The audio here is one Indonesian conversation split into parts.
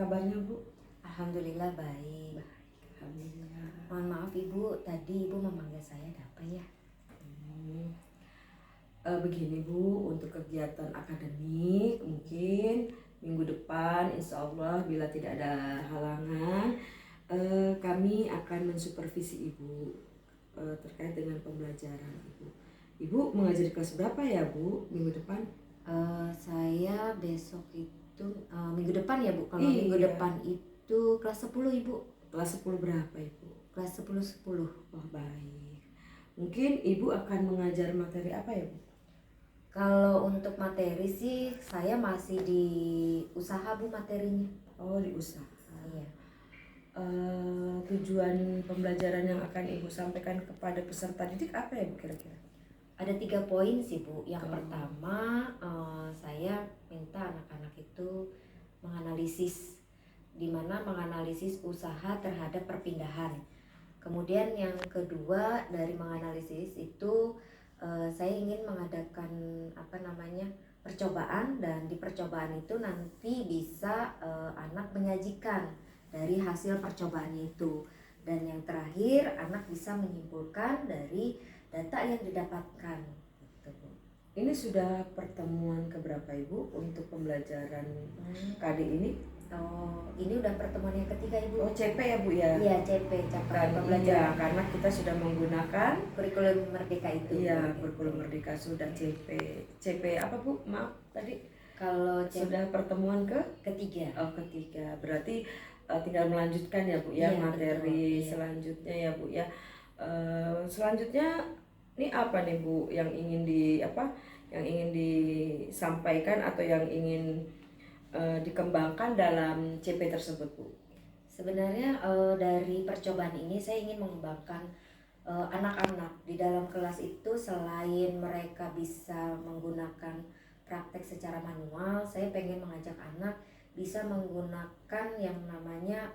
kabarnya Bu? Alhamdulillah baik. Alhamdulillah. Mohon maaf Ibu, tadi Ibu memanggil saya ada apa ya? Begini Bu, untuk kegiatan akademik mungkin minggu depan insya Allah bila tidak ada halangan kami akan mensupervisi Ibu terkait dengan pembelajaran Ibu. Ibu mengajar kelas berapa ya Bu minggu depan? Saya besok itu minggu depan ya Bu. Kalau Iya. minggu depan itu kelas 10 Ibu. Kelas 10 berapa Ibu? Kelas 10. Oh baik. Mungkin Ibu akan mengajar materi apa ya Bu? Kalau untuk materi sih saya masih di usaha Bu materinya. Oh di usaha. Iya. Tujuan pembelajaran yang akan Ibu sampaikan kepada peserta didik apa ya Bu kira-kira? Ada 3 poin sih Bu. Yang pertama saya minta anak-anak itu menganalisis, dimana menganalisis usaha terhadap perpindahan. Kemudian yang kedua dari menganalisis itu saya ingin mengadakan percobaan, dan di percobaan itu nanti bisa anak menyajikan dari hasil percobaannya itu. Dan yang terakhir anak bisa menyimpulkan dari data yang didapatkan gitu, Bu. Ini sudah pertemuan keberapa Ibu untuk pembelajaran KD ini? Oh, ini udah pertemuan yang ketiga Ibu. Oh CP ya Bu ya? Iya, CP, capaian Iya, pembelajaran karena kita sudah menggunakan kurikulum merdeka itu. iya Bu. kurikulum merdeka sudah CP. CP apa Bu? Maaf tadi Kalau CP sudah pertemuan ketiga. Oh ketiga, berarti tinggal melanjutkan ya Bu ya, Iya, materi betul, iya. selanjutnya ya Bu ya. Selanjutnya ini apa nih Bu yang ingin disampaikan atau yang ingin dikembangkan dalam CP tersebut Bu? Sebenarnya dari percobaan ini saya ingin mengembangkan anak-anak di dalam kelas itu. Selain mereka bisa menggunakan praktek secara manual, saya pengen mengajak anak bisa menggunakan yang namanya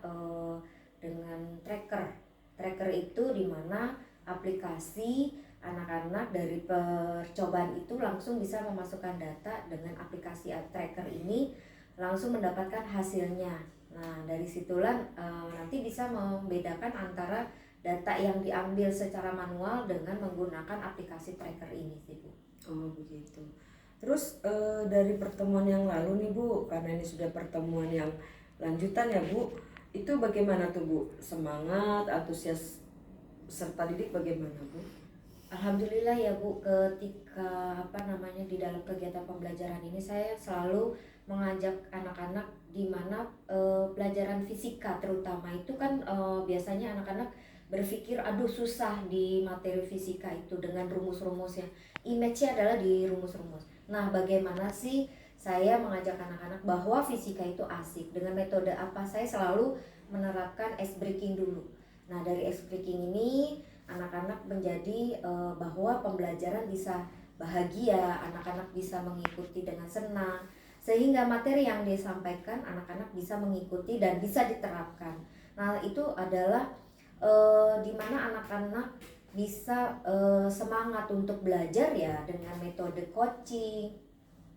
dengan tracker. Tracker itu dimana aplikasi anak-anak dari percobaan itu langsung bisa memasukkan data dengan aplikasi tracker ini, langsung mendapatkan hasilnya. Nah dari situlah nanti bisa membedakan antara data yang diambil secara manual dengan menggunakan aplikasi tracker ini sih Bu. Oh begitu. Terus dari pertemuan yang lalu nih Bu, karena ini sudah pertemuan yang lanjutan ya Bu, itu bagaimana tuh Bu? Semangat, antusias peserta didik bagaimana Bu? Alhamdulillah ya Bu, ketika di dalam kegiatan pembelajaran ini saya selalu mengajak anak-anak di mana pelajaran fisika terutama itu kan biasanya anak-anak berpikir aduh susah di materi fisika itu dengan rumus-rumusnya. Image-nya adalah di rumus-rumus. Nah, bagaimana sih saya mengajak anak-anak bahwa fisika itu asik? Dengan metode apa? Saya selalu menerapkan ice breaking dulu. Nah, dari ice breaking ini anak-anak menjadi bahwa pembelajaran bisa bahagia, anak-anak bisa mengikuti dengan senang, sehingga materi yang disampaikan anak-anak bisa mengikuti dan bisa diterapkan. Nah itu adalah di mana anak-anak bisa semangat untuk belajar ya dengan metode coaching,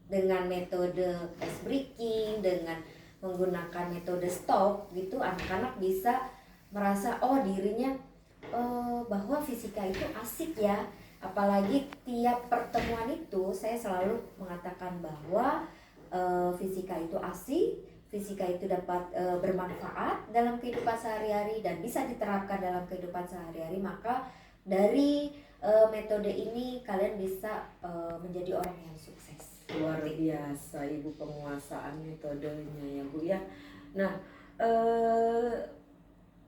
dengan metode ice breaking, dengan menggunakan metode stop gitu. Anak-anak bisa merasa dirinya bahwa fisika itu asik ya. Apalagi tiap pertemuan itu saya selalu mengatakan bahwa fisika itu asik, fisika itu dapat bermanfaat dalam kehidupan sehari-hari dan bisa diterapkan dalam kehidupan sehari-hari. Maka dari metode ini kalian bisa menjadi orang yang sukses. Luar biasa Ibu penguasaan metodenya ya Bu ya. Nah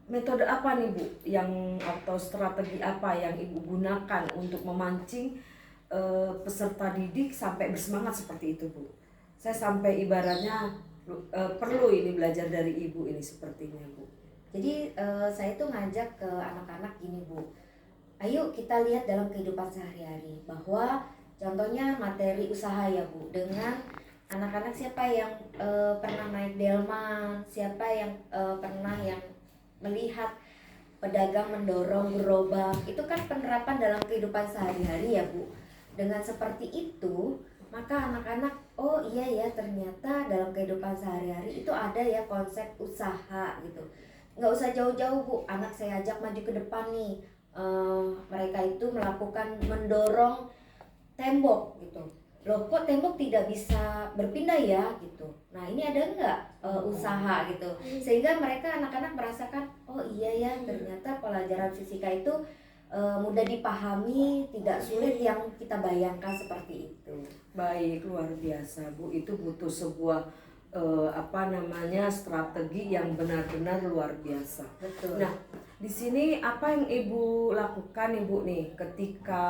metode apa nih Bu atau strategi apa yang Ibu gunakan untuk memancing peserta didik sampai bersemangat seperti itu Bu? Saya sampai ibaratnya perlu ini belajar dari Ibu ini sepertinya Bu. Jadi saya tuh ngajak ke anak-anak gini Bu, ayo kita lihat dalam kehidupan sehari-hari bahwa contohnya materi usaha ya Bu, dengan anak-anak siapa yang pernah naik delman, siapa yang pernah yang melihat pedagang mendorong gerobak, itu kan penerapan dalam kehidupan sehari-hari ya Bu. Dengan seperti itu maka anak-anak oh iya ya ternyata dalam kehidupan sehari-hari itu ada ya konsep usaha gitu. Nggak usah jauh-jauh Bu, anak saya ajak maju ke depan nih. Mereka itu melakukan mendorong tembok gitu. Loh kok tembok tidak bisa berpindah ya gitu. Nah ini ada nggak usaha gitu, sehingga mereka anak-anak merasakan oh iya ya ternyata pelajaran fisika itu mudah dipahami, tidak sulit yang kita bayangkan seperti itu. Baik, luar biasa Bu. Itu butuh sebuah strategi yang benar-benar luar biasa. Betul. Nah, di sini apa yang Ibu lakukan Ibu nih ketika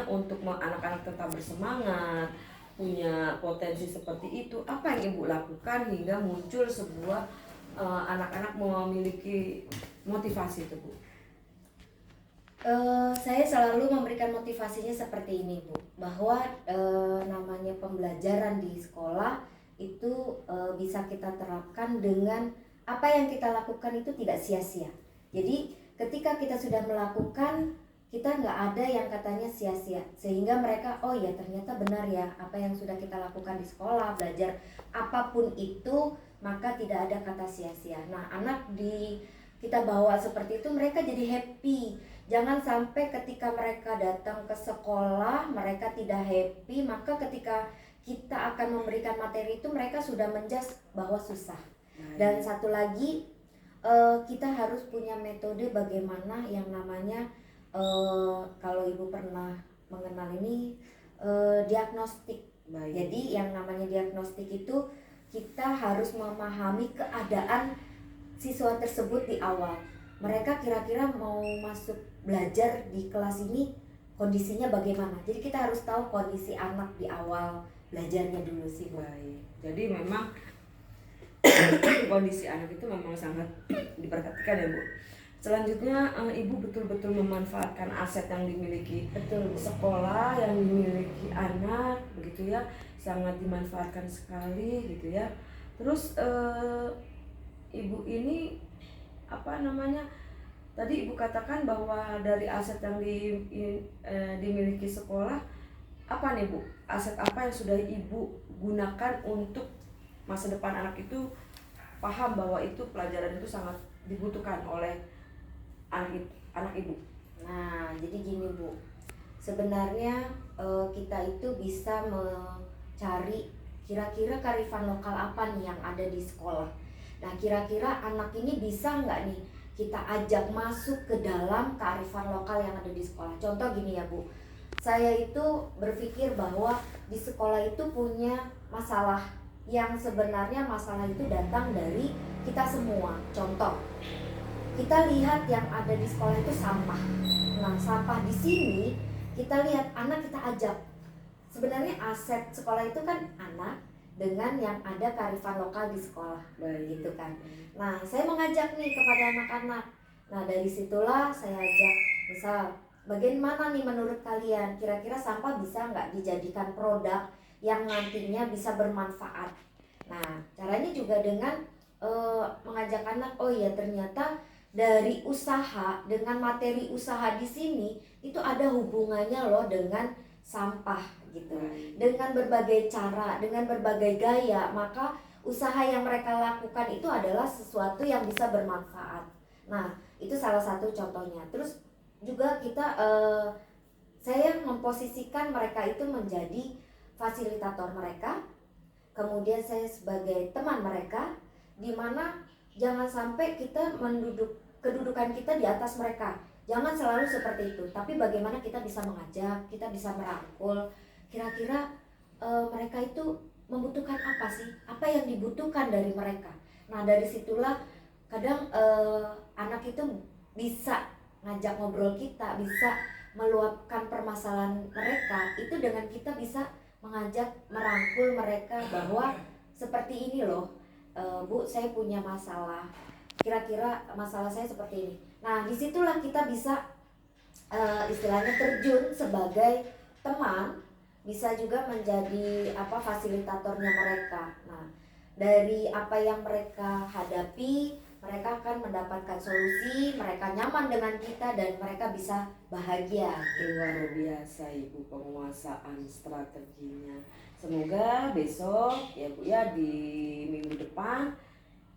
untuk anak-anak tetap bersemangat, punya potensi seperti itu, apa yang Ibu lakukan hingga muncul sebuah anak-anak memiliki motivasi itu Bu? Saya selalu memberikan motivasinya seperti ini Bu, bahwa namanya pembelajaran di sekolah itu bisa kita terapkan dengan apa yang kita lakukan itu tidak sia-sia. Jadi ketika kita sudah melakukan, kita nggak ada yang katanya sia-sia, sehingga mereka oh ya ternyata benar ya apa yang sudah kita lakukan di sekolah, belajar apapun itu maka tidak ada kata sia-sia. Nah anak kita bawa seperti itu mereka jadi happy. Jangan sampai ketika mereka datang ke sekolah mereka tidak happy, maka ketika kita akan memberikan materi itu mereka sudah menjudge bahwa susah. Dan satu lagi kita harus punya metode bagaimana yang namanya kalau Ibu pernah mengenal ini diagnostik. Jadi yang namanya diagnostik itu kita harus memahami keadaan siswa tersebut di awal. Mereka kira-kira mau masuk belajar di kelas ini kondisinya bagaimana. Jadi kita harus tahu kondisi anak di awal belajarnya dulu sih. Baik. Jadi memang kondisi anak itu memang sangat diperhatikan ya Bu. Selanjutnya Ibu betul-betul memanfaatkan aset yang dimiliki sekolah, yang dimiliki anak, begitu ya, sangat dimanfaatkan sekali gitu ya. Terus Ibu ini tadi Ibu katakan bahwa dari aset yang dimiliki sekolah, apa nih Bu? Aset apa yang sudah Ibu gunakan untuk masa depan anak itu paham bahwa itu pelajaran itu sangat dibutuhkan oleh anak Ibu? Nah, jadi gini Bu, sebenarnya kita itu bisa mencari kira-kira kearifan lokal apa nih yang ada di sekolah. Nah, kira-kira anak ini bisa nggak nih kita ajak masuk ke dalam kearifan lokal yang ada di sekolah. Contoh gini ya Bu, saya itu berpikir bahwa di sekolah itu punya masalah yang sebenarnya masalah itu datang dari kita semua. Contoh, kita lihat yang ada di sekolah itu sampah. Nah, sampah di sini kita lihat anak kita ajak. Sebenarnya aset sekolah itu kan anak dengan yang ada kearifan lokal di sekolah, gitu kan. Nah, saya mengajak nih kepada anak-anak. Nah, dari situlah saya ajak, misal, bagaimana nih menurut kalian? Kira-kira sampah bisa nggak dijadikan produk yang nantinya bisa bermanfaat? Nah, caranya juga dengan mengajak anak, oh ya ternyata dari usaha dengan materi usaha di sini itu ada hubungannya loh dengan sampah gitu. Dengan berbagai cara, dengan berbagai gaya, maka usaha yang mereka lakukan itu adalah sesuatu yang bisa bermanfaat. Nah, itu salah satu contohnya. Terus juga saya memposisikan mereka itu menjadi fasilitator mereka. Kemudian saya sebagai teman mereka, di mana jangan sampai kita kedudukan kita di atas mereka. Jangan selalu seperti itu, tapi bagaimana kita bisa mengajak, kita bisa merangkul. Kira-kira mereka itu membutuhkan apa sih? Apa yang dibutuhkan dari mereka? Nah, dari situlah kadang anak itu bisa ngajak ngobrol kita, bisa meluapkan permasalahan mereka. Itu dengan kita bisa mengajak, merangkul mereka bahwa seperti ini loh, Bu, saya punya masalah. Kira-kira masalah saya seperti ini. Nah, disitulah kita bisa istilahnya terjun sebagai teman, bisa juga menjadi fasilitatornya mereka. Nah, dari apa yang mereka hadapi, mereka akan mendapatkan solusi, mereka nyaman dengan kita dan mereka bisa bahagia. Luar biasa Ibu penguasaan strateginya. Semoga besok ya Bu ya di minggu depan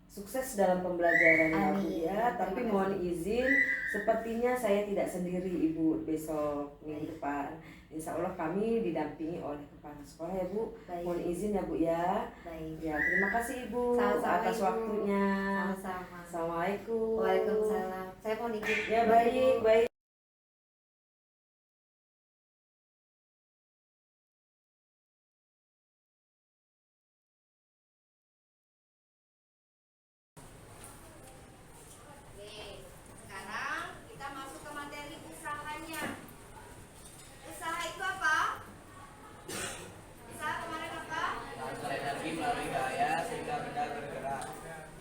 sukses dalam pembelajaran ya Bu Amin. ya. Tapi Terima mohon izin, sepertinya saya tidak sendiri Ibu besok minggu depan. Insya Allah kami didampingi oleh kepala sekolah ya Bu. Baik. Mohon izin ya Bu ya. Baik. Ya terima kasih Ibu Sama-sama, atas Ibu. waktunya. Sama-sama. Assalamualaikum. Waalaikumsalam. Saya mau izin. Ya baik baik. Oke, sekarang kita masuk ke materi usahanya. Usaha itu apa? Usaha kemarin apa? Transfer energi melalui gaya sehingga benda bergerak.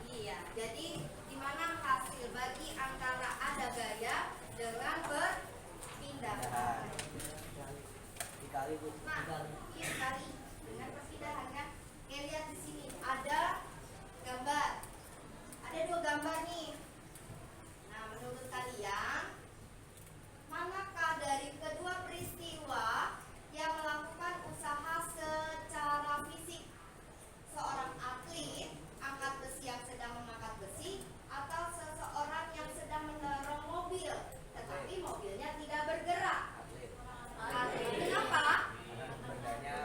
Iya, jadi di mana hasil bagi antara ada gaya dengan berpindah. Dikali Bu. Nah, ini sekali dengan perpindahan kan. Oke, lihat di sini ada gambar. Ada dua gambar nih. Nah, menurut kalian manakah dari kedua peristiwa yang melakukan usaha secara fisik? Seorang atlet angkat besi yang sedang mengangkat besi atau seseorang yang sedang mendorong mobil tetapi mobilnya tidak bergerak? Atlet. Atlet. Kenapa? Bendanya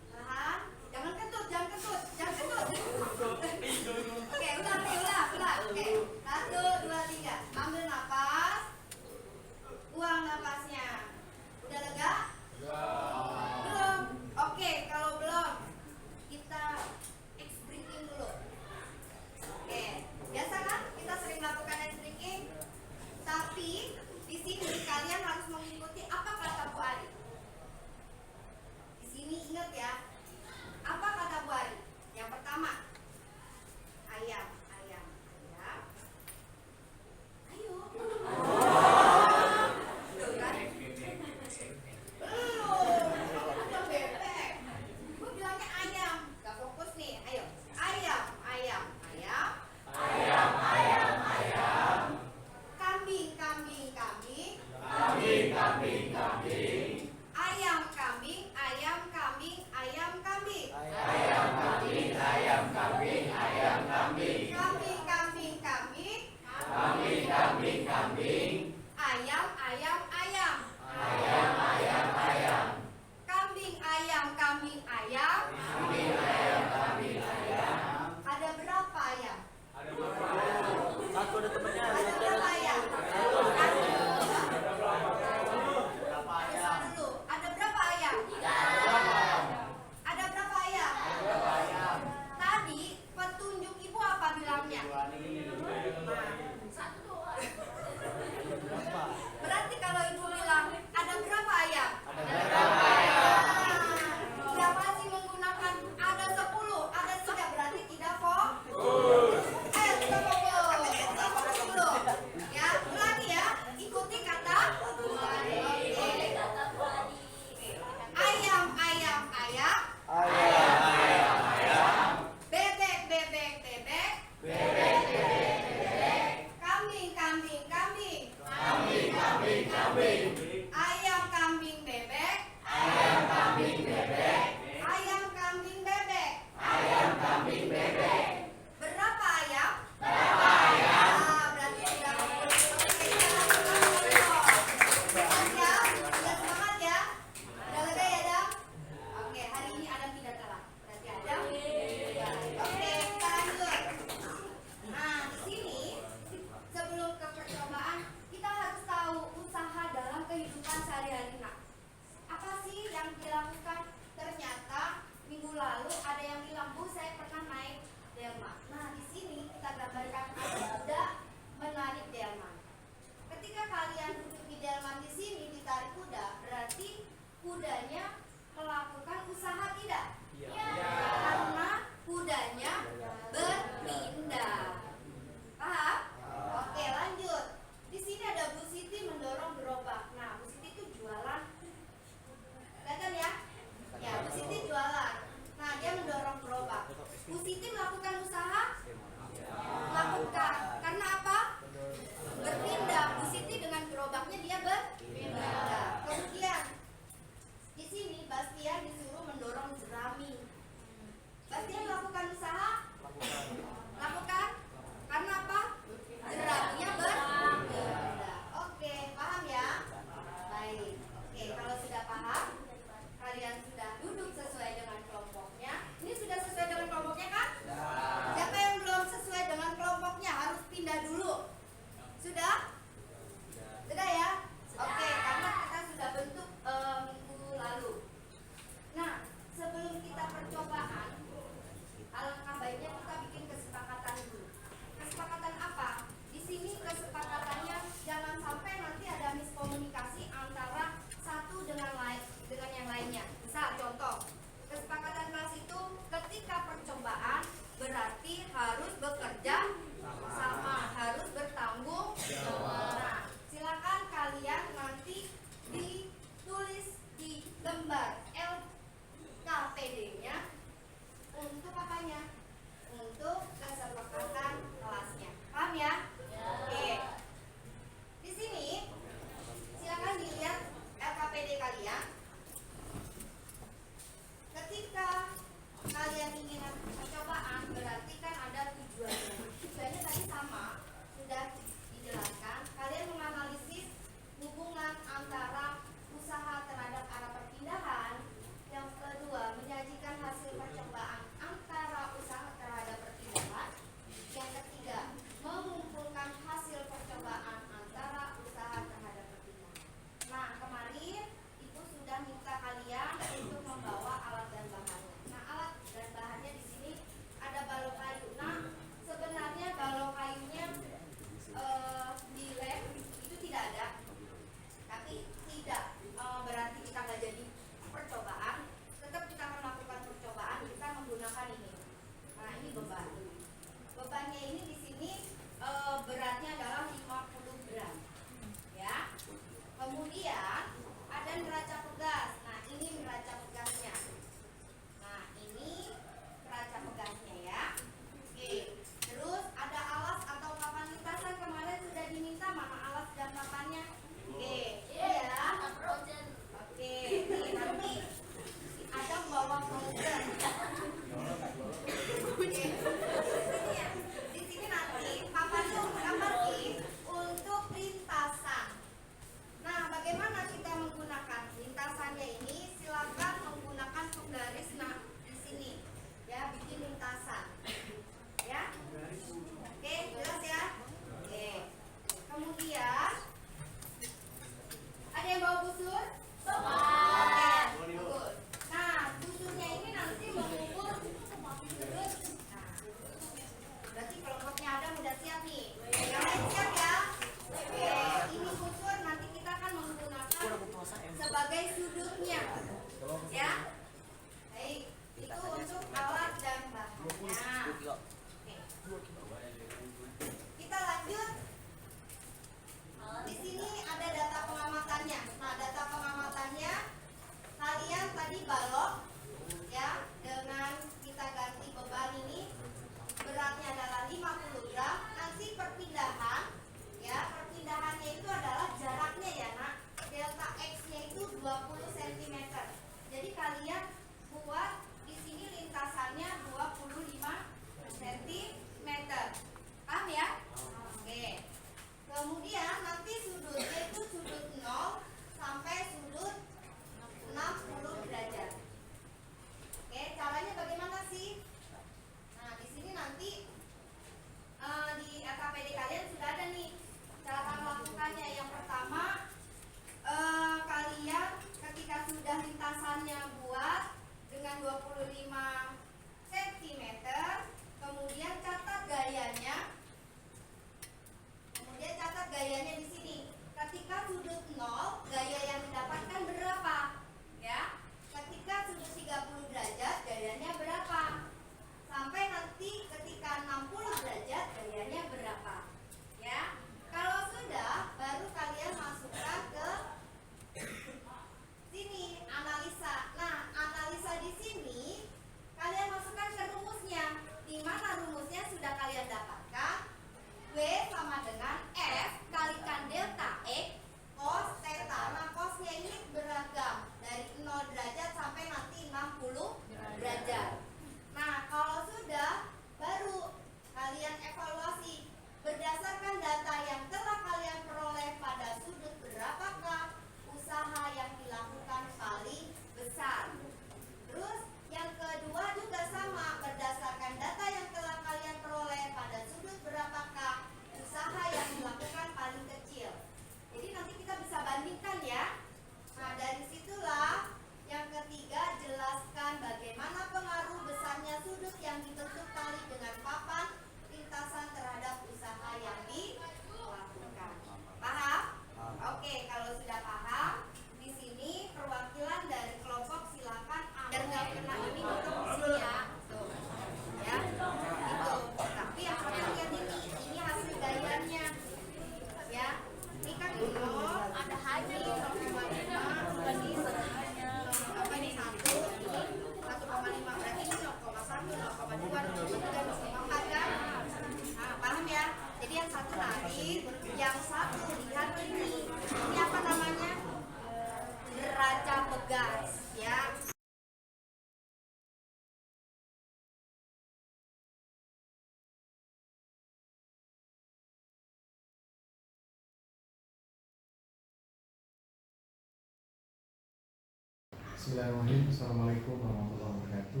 Bismillahirrahmanirrahim. Assalamualaikum warahmatullahi wabarakatuh.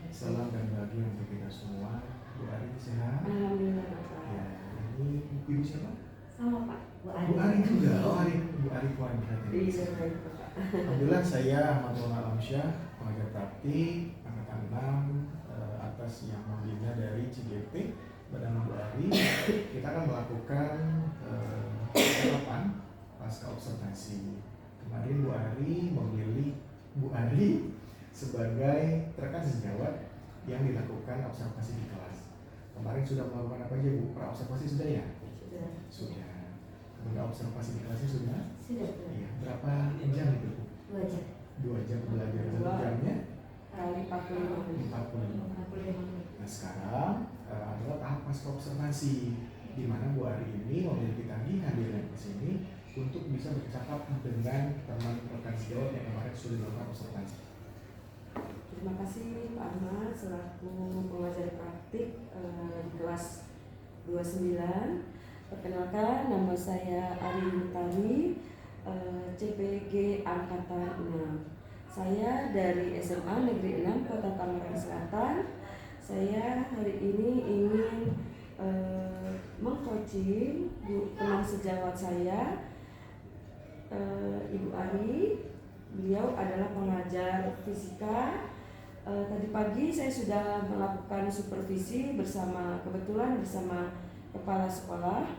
Salam dan bahagia untuk kita semua. Bu Ari sehat? Alhamdulillah Bapak. Ya, ini ibu siapa? Sama Pak, Bu Ari. Bu Ari juga. Oh, Bu Ari Puan berarti. Iya baik Bapak. Alhamdulillah saya Ahmad Maulana Alamsyah, pengajar praktik angkatan 6 atas yang membina dari CGP Badan Bu Ari. Kita akan melakukan penerapan pasca observasi. Kemarin Bu Ari memilih Bu Ari sebagai rekan sejawat yang dilakukan observasi di kelas. Kemarin sudah melakukan apa aja Bu? Pra-observasi sudah ya? Sudah. Sudah. Kemudian observasi di kelasnya sudah? Sudah. Iya. Berapa jam itu Bu? 2 jam. 2 jam belajar. 1 jamnya? Kali 45 menit. 45. 45 menit. Nah sekarang adalah tahap pasca observasi, di mana Bu Ari ini memiliki tagihan hadirnya ke sini untuk bisa bercakap dengan teman rekan sejawat yang kemarin sudah dilakukan observasi. Terima kasih Pak Ahmad selaku pengajar praktik di kelas 29. Perkenalkan, nama saya Ari Mutari, CPG Angkatan 6. Saya dari SMA Negeri 6 Kota Tangerang Selatan. Saya hari ini ingin mengcoaching teman sejawat saya, Ibu Ari. Beliau adalah pengajar fisika. Tadi pagi saya sudah melakukan supervisi kebetulan bersama kepala sekolah.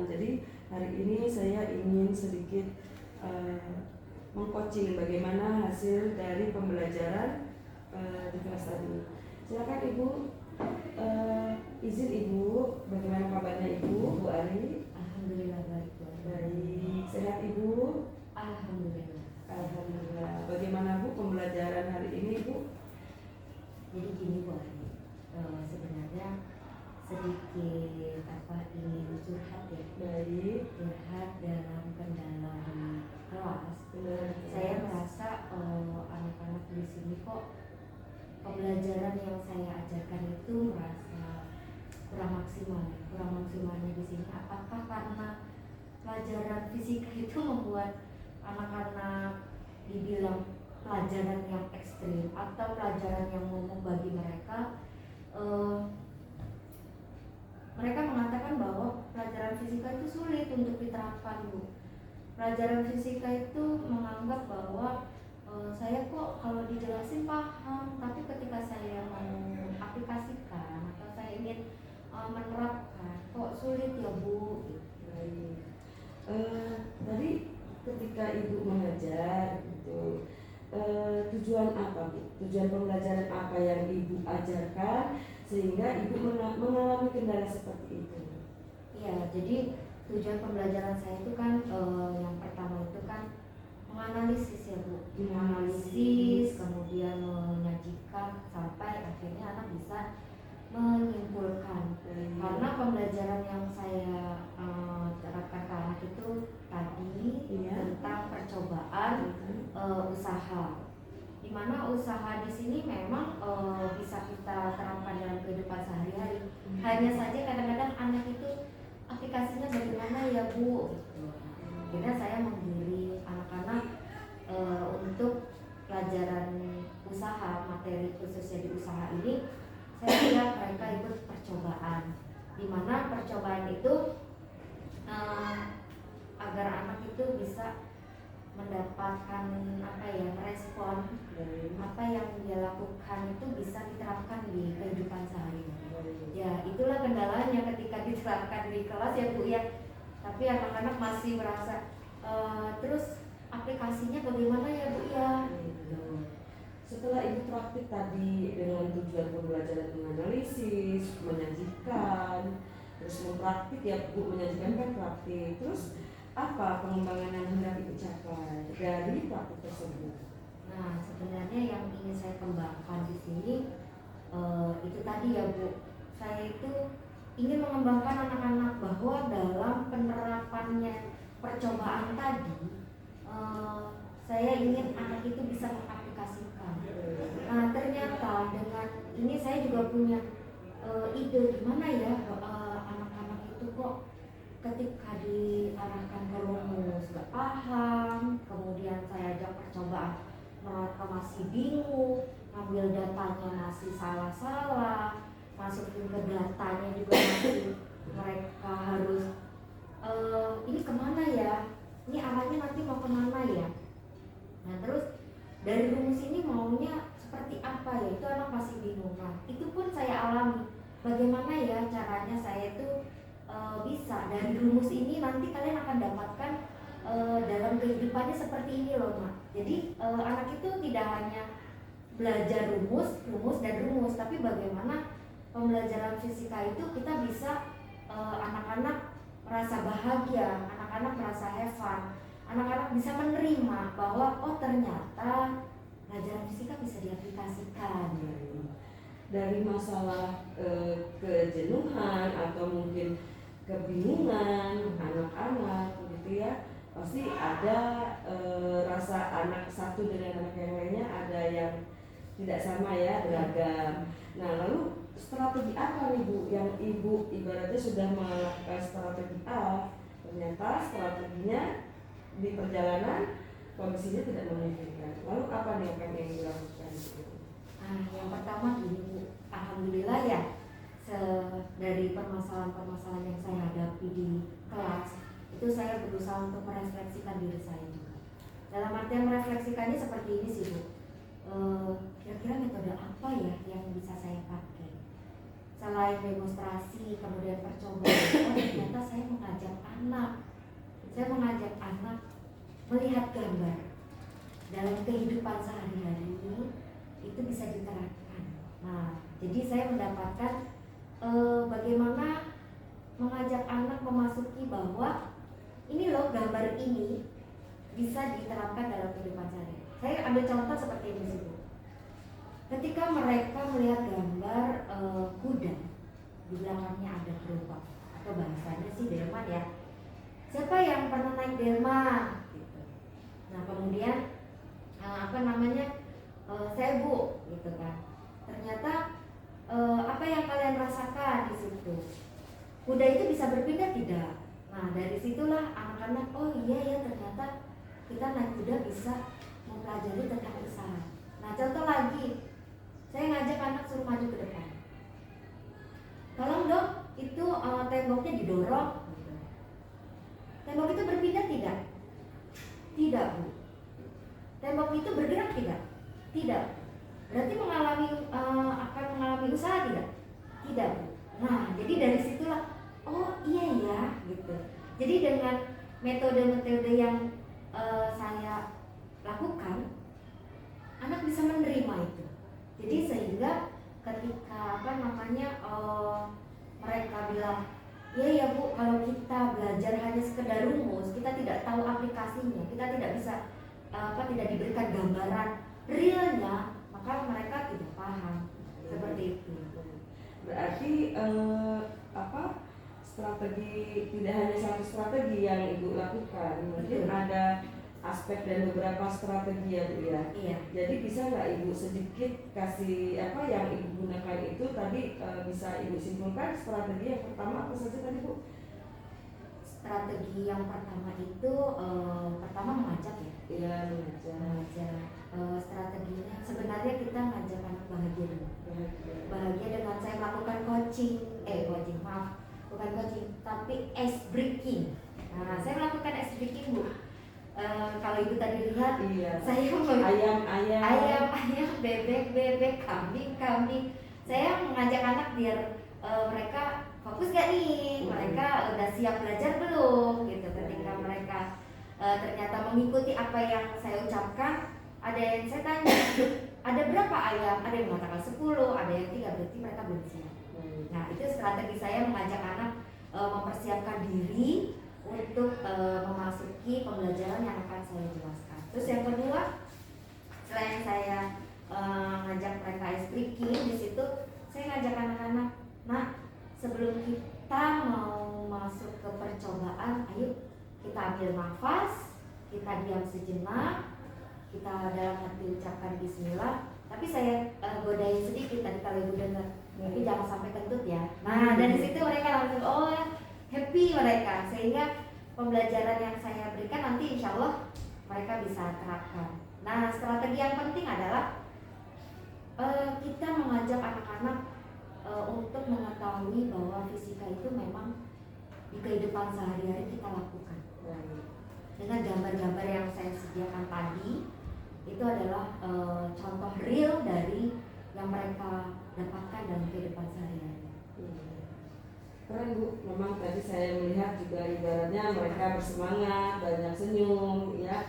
Jadi hari ini saya ingin sedikit mengcoaching bagaimana hasil dari pembelajaran di kelas tadi. Silakan Ibu, izin Ibu, bagaimana kabarnya Ibu, Bu Ari? Alhamdulillah baik Bu Ari. Baik, sehat Ibu? Alhamdulillah. Alhamdulillah. Bagaimana Bu pembelajaran hari ini Bu? Jadi gini Bu Ari, sebenarnya sedikit ingin curhat ya. Baik. Curhat dalam kendala di kelas. Saya merasa anak-anak di sini kok pembelajaran yang saya ajarkan itu merasa kurang maksimal. Kurang maksimalnya di sini apakah karena pelajaran fisika itu membuat anak-anak dibilang pelajaran yang ekstrim atau pelajaran yang umum bagi mereka? Mereka mengatakan bahwa pelajaran fisika itu sulit untuk diterapkan Bu. Pelajaran fisika itu menganggap bahwa saya kok kalau dijelasin paham, tapi ketika saya mau aplikasikan atau saya ingin menerapkan kok sulit ya Bu. Baik. Tadi ketika Ibu mengajar itu tujuan apa Bu? Tujuan pembelajaran apa yang Ibu ajarkan sehingga Ibu mengalami kendala seperti itu? Iya, jadi tujuan pembelajaran saya itu kan yang pertama itu kan menganalisis ya Bu, menganalisis kemudian menyajikan sampai akhirnya anak bisa menyimpulkan. Karena pembelajaran yang saya terapkan ke anak itu tadi tentang percobaan usaha, di mana usaha di sini memang bisa kita terapkan dalam kehidupan sehari-hari. Hanya saja kadang-kadang anak itu aplikasinya bagaimana ya Bu? Akhirnya saya menggiring anak-anak untuk pelajaran usaha, materi khususnya di usaha ini. Saya lihat mereka ikut percobaan, di mana percobaan itu agar anak itu bisa mendapatkan respon apa yang dia lakukan itu bisa diterapkan di kehidupan sehari-hari. Ya itulah kendalanya ketika diterapkan di kelas ya Bu ya. Tapi anak-anak masih merasa terus aplikasinya bagaimana ya Bu ya. Setelah Ibu praktik tadi dengan tujuan pembelajaran menganalisis, menyajikan, terus mempraktik ya Bu, menyajikan kan praktik. Terus apa pengembangan yang hendak Ibu capai dari praktik tersebut? Nah sebenarnya yang ingin saya kembangkan di sini itu tadi ya Bu, saya itu ingin mengembangkan anak-anak bahwa dalam penerapannya percobaan tadi saya ingin anak itu bisa mengaplikasikan. Nah ternyata dengan ini saya juga punya ide gimana ya anak-anak itu kok ketika diarahkan ke rumus gak paham, kemudian saya ajak percobaan mereka masih bingung, ngambil datanya masih salah-salah, masukin ke datanya juga masih mereka harus ini kemana ya, ini arahnya nanti mau kemana ya. Nah terus dari rumus ini maunya seperti apa ya, itu anak masih bingung. Nah itu pun saya alami, bagaimana ya caranya saya itu bisa dari rumus ini nanti kalian akan dapatkan dalam kehidupannya seperti ini loh Mak. Jadi anak itu tidak hanya belajar rumus dan rumus, tapi bagaimana pembelajaran fisika itu kita bisa anak-anak merasa bahagia, anak-anak merasa have fun, anak-anak bisa menerima bahwa oh ternyata pelajaran fisika bisa diaplikasikan gitu. Dari masalah kejenuhan atau mungkin kebingungan anak-anak gitu ya, pasti ada rasa anak satu dengan anak yang lainnya ada yang tidak sama ya, beragam. Nah lalu strategi apa nih Bu yang Ibu ibaratnya sudah melakukan strategi A, ternyata strateginya di perjalanan kondisinya tidak memungkinkan, lalu apa nih yang kami lakukan gitu? Yang pertama gini Bu, alhamdulillah ya dari permasalahan-permasalahan yang saya hadapi di kelas itu saya berusaha untuk merefleksikan diri saya juga. Dalam artian merefleksikannya seperti ini sih Bu, kira-kira metode apa ya yang bisa saya pakai selain demonstrasi kemudian percobaan. Oh ternyata saya mengajak anak melihat gambar dalam kehidupan sehari-hari itu bisa diterapkan. Nah jadi saya mendapatkan bagaimana mengajak anak memasuki bahwa ini loh gambar ini bisa diterapkan dalam kehidupan sehari-hari. Saya ambil contoh seperti ini sih Bu. Ketika mereka melihat gambar kuda, di belakangnya ada gerobak atau bahasanya sih delman ya. Siapa yang pernah naik delman? Gitu. Nah kemudian saya Bu, gitu kan. Ternyata apa yang kalian rasakan di situ? Kuda itu bisa berpindah tidak? Nah dari situlah anak-anak oh iya ya ternyata kita naik kuda bisa mempelajari tentang usaha. Nah contoh lagi, saya ngajak anak suruh maju ke depan. Tolong dong, itu temboknya didorong. Gitu. Tembok itu berpindah tidak? Tidak Bu. Tembok itu bergerak tidak? Tidak. Berarti akan mengalami usaha tidak? Tidak Bu. Nah jadi dari situlah oh iya ya gitu. Jadi dengan metode-metode yang saya lakukan, anak bisa menerima itu. Jadi sehingga ketika mereka bilang ya Bu, kalau kita belajar hanya sekedar rumus, kita tidak tahu aplikasinya, kita tidak bisa tidak diberikan gambaran realnya, maka mereka tidak paham. Seperti itu. Berarti strategi tidak hanya satu strategi yang Ibu lakukan, mungkin ada aspek dan beberapa strategi ya Bu ya. Iya. Jadi bisa nggak Ibu sedikit kasih apa yang Ibu gunakan itu tadi bisa Ibu simpulkan strategi yang pertama apa saja tadi Bu? Strategi yang pertama itu pertama mengajak ya. Iya mengajak. Strateginya sebenarnya kita ngajak anak bahagia dulu. Bahagia dengan saya melakukan bukan coaching tapi ice breaking. Nah saya melakukan ice breaking Bu. Kalau Ibu tadi lihat, iya. Saya ayam, bebek, kambing. Saya mengajak anak biar mereka fokus gak nih, mereka udah siap belajar belum, gitu. Ketika mereka ternyata mengikuti apa yang saya ucapkan, ada yang saya tanya, ada berapa ayam? Ada yang mengatakan 10, ada yang 3, berarti mereka belum siap. Nah itu strategi saya mengajak anak mempersiapkan diri untuk memasuki pembelajaran yang akan saya jelaskan. Terus yang kedua, selain saya ngajak mereka ice breaking, di situ saya ngajak anak-anak, nah sebelum kita mau masuk ke percobaan, ayo kita ambil nafas, kita diam sejenak, kita dalam hati ucapkan bismillah. Tapi saya godain sedikit tadi kalau Ibu dengar, tapi jangan sampai kentut ya. Nah dari situ mereka langsung happy mereka, sehingga pembelajaran yang saya berikan nanti insya Allah mereka bisa terapkan. Nah, strategi yang penting adalah kita mengajak anak-anak untuk mengetahui bahwa fisika itu memang di kehidupan sehari-hari kita lakukan. Dengan gambar-gambar yang saya sediakan tadi, itu adalah contoh real dari yang mereka dapatkan dalam kehidupan sehari-hari. Keren Bu, memang tadi saya melihat juga ibaratnya mereka bersemangat, banyak senyum, ya.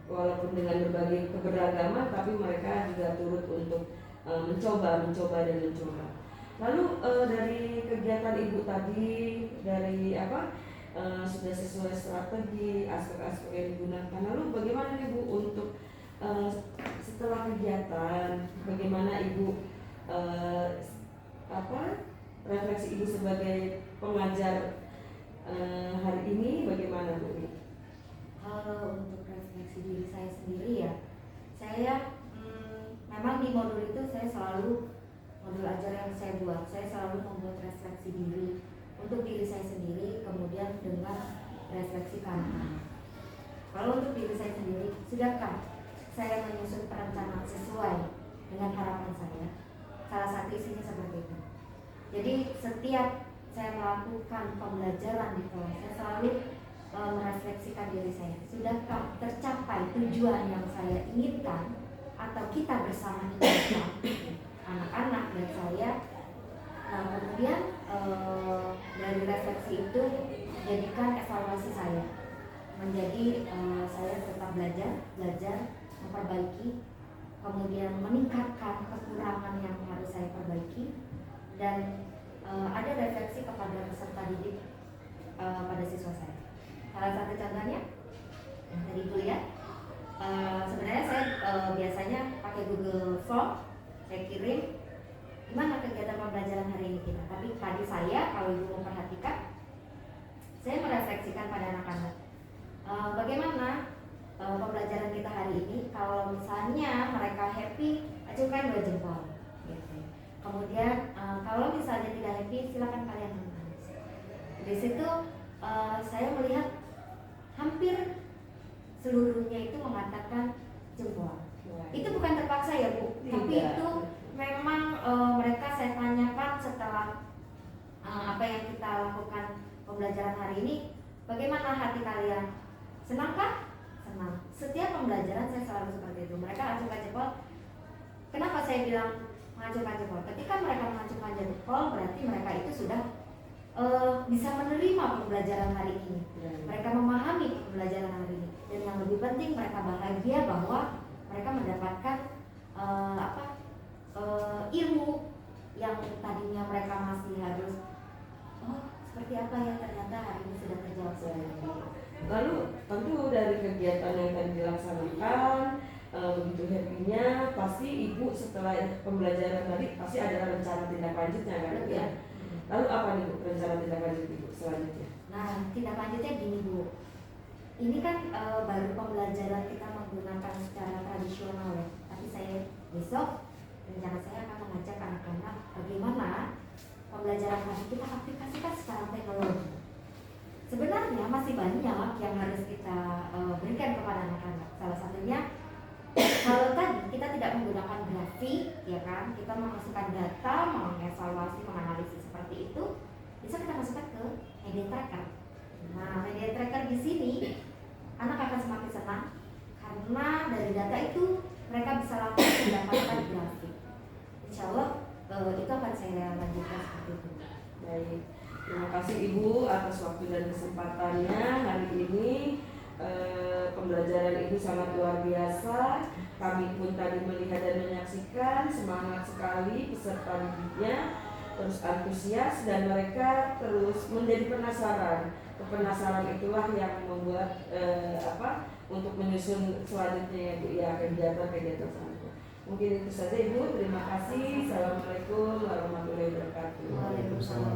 Walaupun dengan berbagai keberagaman, tapi mereka juga turut untuk mencoba dan mencoba. Lalu dari kegiatan Ibu tadi, dari apa sudah sesuai strategi, aspek-aspek yang digunakan. Lalu bagaimana nih Bu untuk setelah kegiatan, bagaimana Ibu refleksi Ibu sebagai pengajar hari ini bagaimana Bu? Kalau untuk refleksi diri saya sendiri ya, saya memang di modul itu saya selalu, modul ajar yang saya buat, saya selalu membuat refleksi diri untuk diri saya sendiri, kemudian dengan refleksi ke anak-anak. Kalau untuk diri saya sendiri, sudahkah saya menyusun perencanaan sesuai dengan harapan saya? Salah satu isinya seperti itu. Jadi setiap saya melakukan pembelajaran di kelas, saya selalu merefleksikan diri saya. Sudahkah tercapai tujuan yang saya inginkan atau kita bersama inginkan, anak-anak dan saya? Nah, kemudian dari refleksi itu jadikan evaluasi saya menjadi saya tetap belajar, memperbaiki, kemudian meningkatkan kekurangan yang harus saya perbaiki, dan ada refleksi kepada peserta didik pada siswa saya. Salah satu contohnya yang tadi Bu lihat, sebenarnya saya biasanya pakai Google Form, saya kirim gimana kegiatan pembelajaran hari ini kita. Tapi tadi saya, kalau Ibu memperhatikan, saya merefleksikan pada anak-anak bagaimana pembelajaran kita hari ini. Kalau misalnya mereka happy, ajukan 2 jempol gitu. Kemudian kalau misalnya tidak happy, silakan kalian menangis. Di situ saya melihat hampir seluruhnya itu mengatakan jempol. Itu bukan terpaksa ya Bu, tapi itu memang mereka saya tanyakan setelah apa yang kita lakukan pembelajaran hari ini, bagaimana hati kalian? Senangkah? Senang. Setiap pembelajaran saya selalu seperti itu. Mereka acungkan jempol. Kenapa saya bilang mengacungkan jempol? Ketika mereka mengacungkan jempol, berarti mereka itu sudah bisa menerima pembelajaran hari ini. Mereka memahami pembelajaran hari ini. Dan yang lebih penting, mereka bahagia bahwa mereka mendapatkan ilmu yang tadinya mereka masih harus seperti apa ya, ternyata hari ini sudah terjawab semuanya. Lalu tentu dari kegiatan yang tadi dilaksanakan begitu happy-nya, pasti Ibu setelah pembelajaran tadi pasti ada rencana tindak lanjutnya kan ya? Lalu apa nih Bu rencana tindak lanjut Ibu selanjutnya? Nah, tindak lanjutnya gini Bu, ini kan baru pembelajaran kita menggunakan secara tradisional ya, tapi saya besok rencana saya akan mengajak anak-anak bagaimana pembelajaran tadi kita aplikasikan secara teknologi. Sebenarnya masih banyak yang harus kita berikan kepada anak-anak. Salah satunya, kalau tadi kita tidak menggunakan grafik, ya kan, kita memasukkan data, mengevaluasi, menganalisis seperti itu, bisa kita masukkan ke media tracker. Nah, media tracker di sini anak akan semakin senang karena dari data itu mereka bisa langsung mendapatkan grafik. Insya Allah itu akan saya lanjutkan seperti itu. Baik, terima kasih Ibu atas waktu dan kesempatannya hari ini. Pembelajaran Ibu sangat luar biasa. Kami pun tadi melihat dan menyaksikan, semangat sekali peserta didiknya, terus antusias dan mereka terus menjadi penasaran. Penasaran itulah yang membuat untuk menyusun selanjutnya ya kegiatan selanjutnya. Mungkin itu saja Ibu. Terima kasih. Assalamualaikum warahmatullahi wabarakatuh. Waalaikumsalam.